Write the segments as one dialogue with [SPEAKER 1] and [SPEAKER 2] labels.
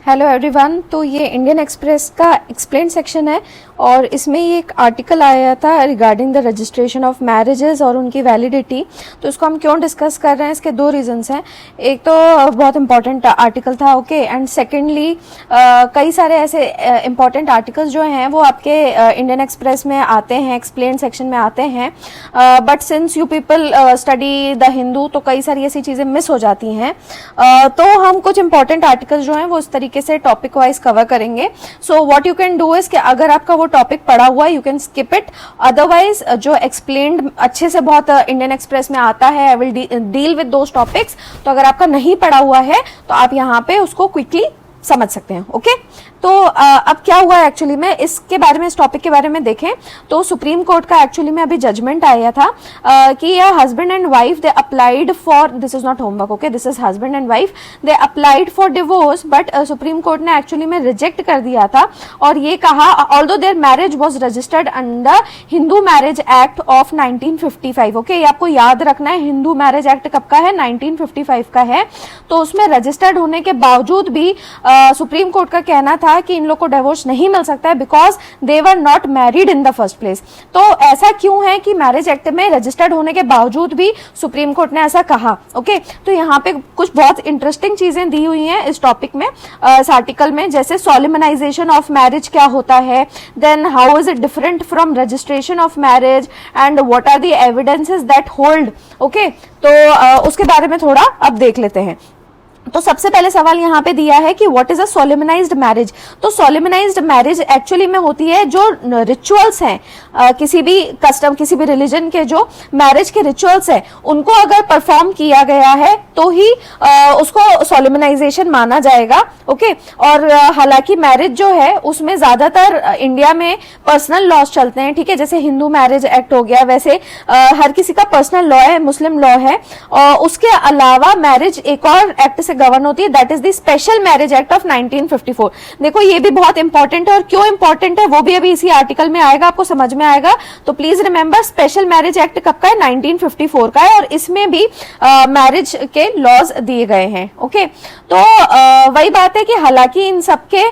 [SPEAKER 1] Hello everyone. तो ये Indian express का एक्सप्लेन सेक्शन है और इसमें ये एक आर्टिकल आया था regarding the registration of marriages और उनकी वैलिडिटी। तो इसको हम क्यों डिस्कस कर रहे हैं, इसके दो रीजंस हैं। एक तो बहुत इंपॉर्टेंट आर्टिकल था, ओके, एंड सेकेंडली कई सारे ऐसे इंपॉर्टेंट आर्टिकल्स जो हैं वो आपके इंडियन एक्सप्रेस में आते हैं, एक्सप्लेन सेक्शन में आते हैं, but since you people study the Hindu तो कई सारी ऐसी चीज़ें मिस हो जाती हैं। तो हम कुछ इंपॉर्टेंट आर्टिकल्स जो हैं वो इस तरीके से टॉपिक वाइज कवर करेंगे। So what you can do is कि अगर आपका वो टॉपिक पढ़ा हुआ है you can skip it, otherwise जो एक्सप्लेन्ड अच्छे से बहुत इंडियन एक्सप्रेस में आता है, I will deal with those topics. तो अगर आपका नहीं पढ़ा हुआ है तो आप यहाँ पे उसको क्विकली समझ सकते हैं, ओके। तो अब क्या हुआ है एक्चुअली में, इसके बारे में, इस टॉपिक के बारे में देखें तो सुप्रीम कोर्ट का एक्चुअली में अभी जजमेंट आया था कि यह husband and wife they applied for, this is not homework, okay, this is husband and wife they applied for divorce, but supreme court ने एक्चुअली में रिजेक्ट कर दिया था और ये कहा although there marriage was registered under Hindu marriage act of 1955, okay. ये आपको याद रखना है, हिंदू मैरिज एक्ट कब का है, 1955 का है। तो उसमें रजिस्टर्ड होने के बावजूद भी सुप्रीम कोर्ट का कहना था कि इन लोग को डिवोर्स नहीं मिल सकता है because they were not married in the first place. तो ऐसा क्यों है कि मैरिज एक्ट में रजिस्टर्ड होने के बावजूद भी सुप्रीम कोर्ट ने ऐसा कहा, ओके। तो यहाँ पे कुछ बहुत इंटरेस्टिंग चीजें दी हुई हैं इस टॉपिक में, इस आर्टिकल में, जैसे सोलिमनाइजेशन ऑफ मैरिज क्या होता है, then how is it different from registration of marriage and what are the evidences that hold, okay. तो उसके बारे में थोड़ा अब देख लेते हैं। तो सबसे पहले सवाल यहाँ पे दिया है कि व्हाट इज अ सोलिमनाइज्ड मैरिज। तो सोलिमनाइज्ड मैरिज एक्चुअली में होती है जो रिचुअल्स हैं, किसी भी कस्टम, किसी भी रिलीजन के जो मैरिज के रिचुअल्स हैं उनको अगर परफॉर्म किया गया है तो ही उसको सोलिमनाइजेशन माना जाएगा, ओके। और हालांकि मैरिज जो है उसमें ज्यादातर इंडिया में पर्सनल लॉज चलते हैं, ठीक है, जैसे हिंदू मैरिज एक्ट हो गया, वैसे हर किसी का पर्सनल लॉ है, मुस्लिम लॉ है। उसके अलावा मैरिज एक और एक्ट से गवर्न होती है, that is the special marriage act of 1954। देखो ये भी बहुत इंपॉर्टेंट है और क्यों इंपॉर्टेंट है वो भी अभी इसी आर्टिकल में आएगा, आपको समझ में आएगा। तो please remember special marriage act कब का है, 1954 का है और इसमें भी मैरिज के लॉज दिए गए हैं, ओके। तो वही बात है कि हालांकि इन सबके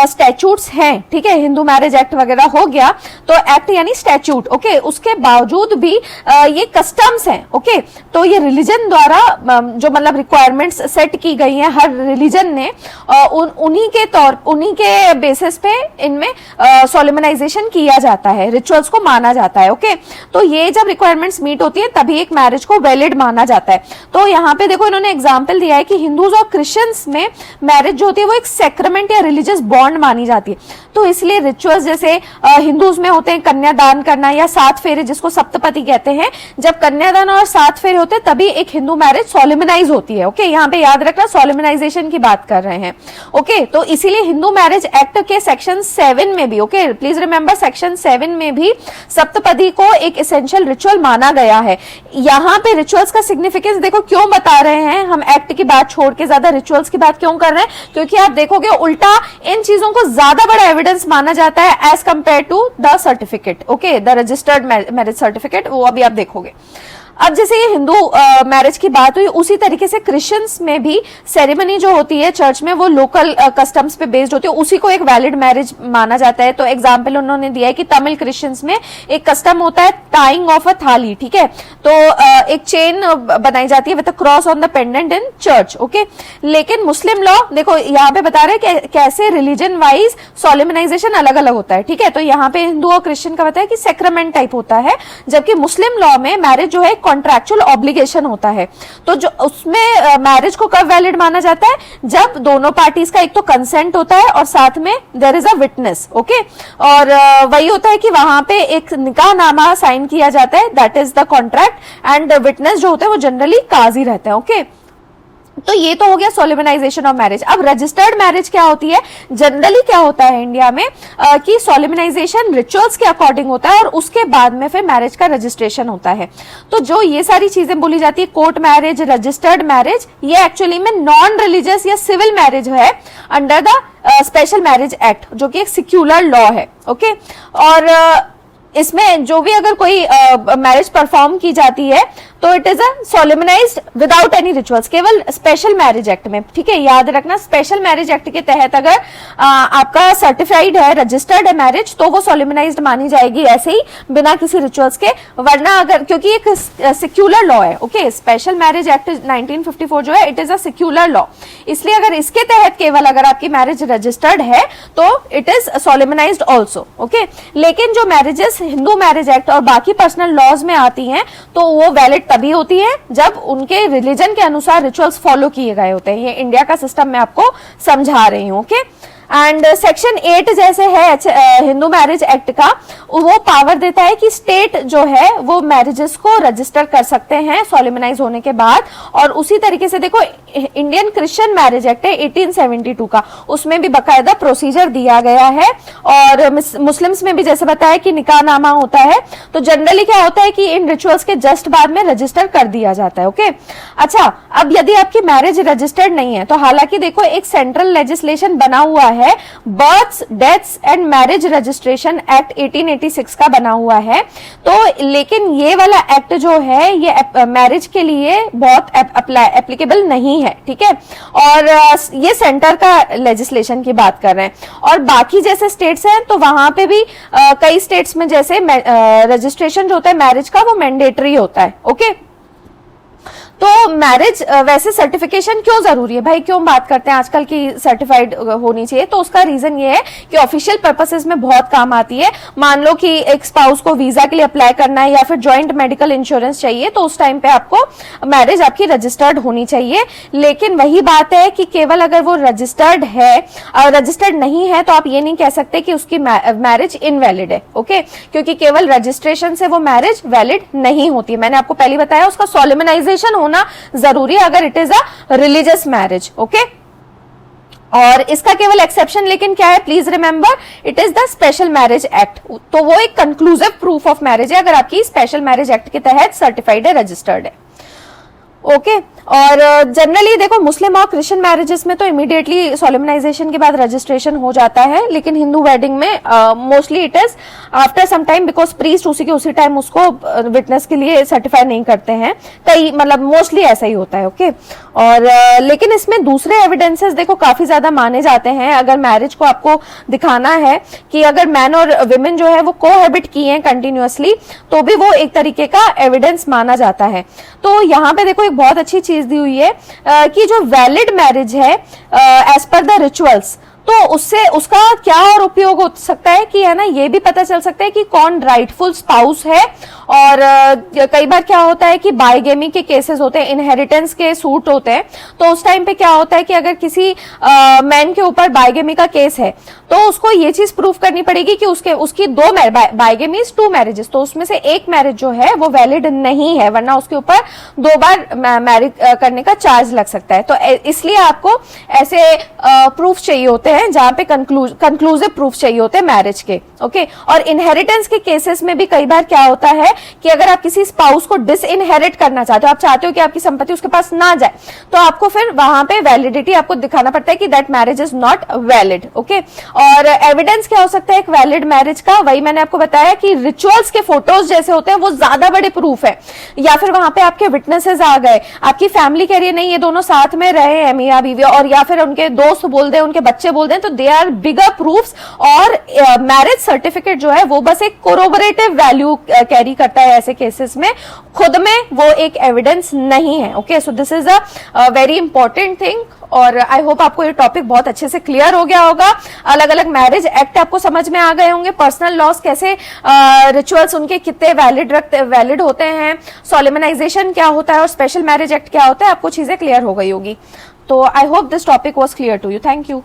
[SPEAKER 1] स्टैट्यूट्स हैं, ठीक है, हिंदू मैरिज एक्ट वगैरह हो गया तो एक्ट यानी स्टैट्यूट, ओके, उसके बावजूद भी ये कस्टम्स हैं, ओके। तो ये रिलीजन द्वारा जो मतलब रिक्वायरमेंट्स सेट की गई है हर रिलीजन ने, उन्हीं के बेसिस पे इनमें सोलिमनाइजेशन किया जाता है, रिचुअल्स को माना जाता है, ओके। तो ये जब रिक्वायरमेंट्स मीट होती है तभी एक मैरिज को वैलिड माना जाता है। तो यहाँ पे देखो इन्होंने एग्जांपल दिया है कि हिंदूज और क्रिश्चियंस में मैरिज जो होती है वो एक सेक्रेमेंट या रिलीजियस बॉन्ड मानी जाती है। तो इसलिए रिचुअल्स जैसे हिंदूज में होते हैं कन्यादान करना या 7 फेरे जिसको सप्तपदी कहते हैं, जब कन्यादान और 7 फेरे होते हैं तभी एक हिंदू मैरिज सोलिमनाइज होती है, ओके। यहाँ पे याद रखना सोलिमनाइजेशन की बात कर रहे हैं, ओके। तो इसीलिए हिंदू मैरिज एक्ट के सेक्शन 7 में भी, ओके, प्लीज रिमेंबर सेक्शन 7 में भी सप्तपदी को एक एसेंशियल रिचुअल माना गया है। यहाँ पे रिचुअल्स का सिग्निफिकेंस देखो क्यों बता रहे हैं हम, एक्ट की बात छोड़ के ज्यादा रिचुअल्स की बात क्यों कर रहे हैं, क्योंकि आप देखोगे उल्टा इन चीजों को ज्यादा बड़ा एविडेंस माना जाता है as compare to the certificate, okay, the registered marriage certificate, वो अभी आप देखोगे। अब जैसे ये हिंदू मैरिज की बात हुई उसी तरीके से क्रिश्चियंस में भी सेरेमनी जो होती है चर्च में वो लोकल कस्टम्स पे बेस्ड होती है, उसी को एक वैलिड मैरिज माना जाता है। तो एग्जांपल उन्होंने दिया है कि तमिल क्रिश्चियंस में एक कस्टम होता है टाइंग ऑफ अ थाली, ठीक है, तो एक चेन बनाई जाती है with a cross on the pendant in church, okay. लेकिन मुस्लिम लॉ देखो यहाँ पे बता रहे हैं कैसे रिलीजन वाइज सोलिमनाइजेशन अलग अलग होता है, ठीक है। तो यहाँ पे हिंदू और क्रिश्चियन का बताया कि सेक्रेमेंट टाइप होता है, जबकि मुस्लिम लॉ में मैरिज जो है कॉन्ट्रैक्चुअल ऑब्लिगेशन होता है। तो जो उसमें मैरिज को कब वैलिड माना जाता है, जब दोनों पार्टीज का एक तो कंसेंट होता है और साथ में there is a witness, okay. और वही होता है कि वहां पे एक निकाहनामा साइन किया जाता है, that is the contract, and witness जो होते हैं वो जनरली काजी रहते हैं, ओके। तो ये तो हो गया सोलिमनाइजेशन ऑफ मैरिज। अब रजिस्टर्ड मैरिज क्या होती है, जनरली क्या होता है इंडिया में कि सोलिमनाइजेशन रिचुअल्स के अकॉर्डिंग होता है और उसके बाद में फिर मैरिज का रजिस्ट्रेशन होता है। तो जो ये सारी चीजें बोली जाती है, कोर्ट मैरिज, रजिस्टर्ड मैरिज, ये एक्चुअली में नॉन रिलीजियस या सिविल मैरिज है under the special marriage act, जो कि एक सेक्युलर लॉ है, ओके। और इसमें जो भी अगर कोई मैरिज परफॉर्म की जाती है तो it is a solemnised without any rituals, केवल स्पेशल मैरिज एक्ट में, ठीक है, याद रखना स्पेशल मैरिज एक्ट के तहत अगर आपका सर्टिफाइड है, रजिस्टर्ड है मैरिज, तो वो सोलेमनाइज्ड मानी जाएगी ऐसे ही बिना किसी रिचुअल्स के। वरना अगर, क्योंकि एक सेक्युलर लॉ है, ओके, स्पेशल मैरिज एक्ट 1954 जो है it is a secular law, इसलिए अगर इसके तहत केवल अगर आपकी मैरिज रजिस्टर्ड है तो it is solemnised also, okay. लेकिन जो मैरिजेस हिंदू मैरिज एक्ट और बाकी पर्सनल लॉज में आती हैं तो वो वैलिड तभी होती है जब उनके रिलीजन के अनुसार रिचुअल्स फॉलो किए गए होते हैं। ये इंडिया का सिस्टम मैं आपको समझा रही हूं, ओके। एंड सेक्शन 8 जैसे है हिंदू मैरिज एक्ट का, वो पावर देता है कि स्टेट जो है वो मैरिजेस को रजिस्टर कर सकते हैं सोलेमनाइज होने के बाद। और उसी तरीके से देखो इंडियन क्रिश्चियन मैरिज एक्ट है 1872 का, उसमें भी बकायदा प्रोसीजर दिया गया है। और मुस्लिम्स में भी जैसे बताया कि निकाहनामा होता है, तो जनरली क्या होता है कि इन रिचुअल्स के जस्ट बाद में रजिस्टर कर दिया जाता है, ओके। अच्छा, अब यदि आपकी मैरिज रजिस्टर्ड नहीं है तो हालांकि देखो एक सेंट्रल लेजिस्लेशन बना हुआ है, births, deaths and marriage registration act 1886 का बना हुआ है, तो लेकिन ये वाला एक्ट जो है ये मैरिज के लिए बहुत एप्लीकेबल नहीं है, ठीक है। और ये सेंटर का लेजिस्लेशन की बात कर रहे हैं। और बाकी जैसे स्टेट्स हैं तो वहां पे भी कई स्टेट्स में जैसे रजिस्ट्रेशन जो होता है मैरिज का वो मैंडेटरी होता है, ओके। तो मैरिज वैसे सर्टिफिकेशन क्यों जरूरी है भाई, क्यों बात करते हैं आजकल की सर्टिफाइड होनी चाहिए, तो उसका रीजन ये है कि ऑफिशियल पर्पसेस में बहुत काम आती है। मान लो कि एक स्पाउस को वीजा के लिए अप्लाई करना है या फिर जॉइंट मेडिकल इंश्योरेंस चाहिए, तो उस टाइम पे आपको मैरिज आपकी रजिस्टर्ड होनी चाहिए। लेकिन वही बात है कि केवल अगर वो रजिस्टर्ड है और रजिस्टर्ड नहीं है तो आप ये नहीं कह सकते कि उसकी मैरिज इनवैलिड है, ओके, क्योंकि केवल रजिस्ट्रेशन से वो मैरिज वैलिड नहीं होती। मैंने आपको पहले बताया उसका सोलेमनाइजेशन होना जरूरी है अगर it is a religious marriage, okay. और इसका केवल एक्सेप्शन लेकिन क्या है, please remember, it is the special marriage act, तो वो एक कंक्लूसिव प्रूफ ऑफ मैरिज है अगर आपकी स्पेशल मैरिज एक्ट के तहत सर्टिफाइड है, रजिस्टर्ड है, ओके। और जनरली देखो मुस्लिम और क्रिश्चियन मैरिजेस में तो इमीडिएटली सोलेमनाइजेशन के बाद रजिस्ट्रेशन हो जाता है, लेकिन हिंदू वेडिंग में mostly it is after some time, because priest उसी टाइम उसको विटनेस के लिए सर्टिफाई नहीं करते हैं, कई मतलब मोस्टली ऐसा ही होता है, ओके। और लेकिन इसमें दूसरे एविडेंसेस देखो काफी ज्यादा माने जाते हैं। अगर मैरिज को आपको दिखाना है कि अगर मैन और विमेन जो है वो कोहैबिट किए हैं कंटिन्यूअसली, तो भी वो एक तरीके का एविडेंस माना जाता है। तो यहाँ पे देखो एक बहुत अच्छी चीज दी हुई है कि जो वैलिड मैरिज है एज पर द रिचुअल्स, तो उससे उसका क्या और उपयोग हो सकता है कि है ना, ये भी पता चल सकता है कि कौन राइटफुल स्पाउस है। और कई बार क्या होता है कि बाइगेमी के केसेस होते हैं, इनहेरिटेंस के सूट होते हैं, तो उस टाइम पे क्या होता है कि अगर किसी मैन के ऊपर बाइगेमी का केस है तो उसको ये चीज प्रूफ करनी पड़ेगी कि उसकी दो बाइगेमीज 2 मैरिजेस, तो उसमें से एक मैरिज जो है वो वैलिड नहीं है, वरना उसके ऊपर 2 बार मैरिज करने का चार्ज लग सकता है। तो इसलिए आपको ऐसे प्रूफ चाहिए होते हैं जहां पे कंक्लूसिव प्रूफ चाहिए होते हैं मैरिज के, ओके। और इनहेरिटेंस के केसेस में भी कई बार क्या होता है कि अगर आप किसी स्पाउस को डिसइनहेरिट करना चाहते हो, आप चाहते हो कि आपकी संपत्ति उसके पास ना जाए, तो आपको फिर वहां पे वैलिडिटी आपको दिखाना पड़ता है कि that marriage is not valid, okay. और एविडेंस क्या हो सकता है एक वैलिड मैरिज का, वही मैंने आपको बताया कि रिचुअल्स के फोटोज जैसे होते हैं वो ज्यादा बड़े प्रूफ है, या फिर वहां पे आपके विटनेसेस आ गए, आपकी फैमिली कह रही है नहीं ये दोनों साथ में रहे हैं मियां बीवी, और या फिर उनके दोस्त बोल दे, उनके बच्चे बोल दें, तो दे आर बिगर प्रूफ्स। और मैरिज सर्टिफिकेट जो है वो बस एक कोरोबोरेटिव वैल्यू कैरी करता है ऐसे केसेस में, खुद में वो एक एविडेंस नहीं है, okay. So this is a very important thing. और आई होप आपको ये टॉपिक बहुत अच्छे से क्लियर हो गया होगा। अलग अलग मैरिज एक्ट आपको समझ में आ गए होंगे, पर्सनल लॉस कैसे, रिचुअल्स उनके कितने वैलिड होते हैं, सोलेमनाइजेशन क्या होता है और स्पेशल मैरिज एक्ट क्या होता है, आपको चीजें क्लियर हो गई होगी। तो I hope this topic was clear to you. Thank you.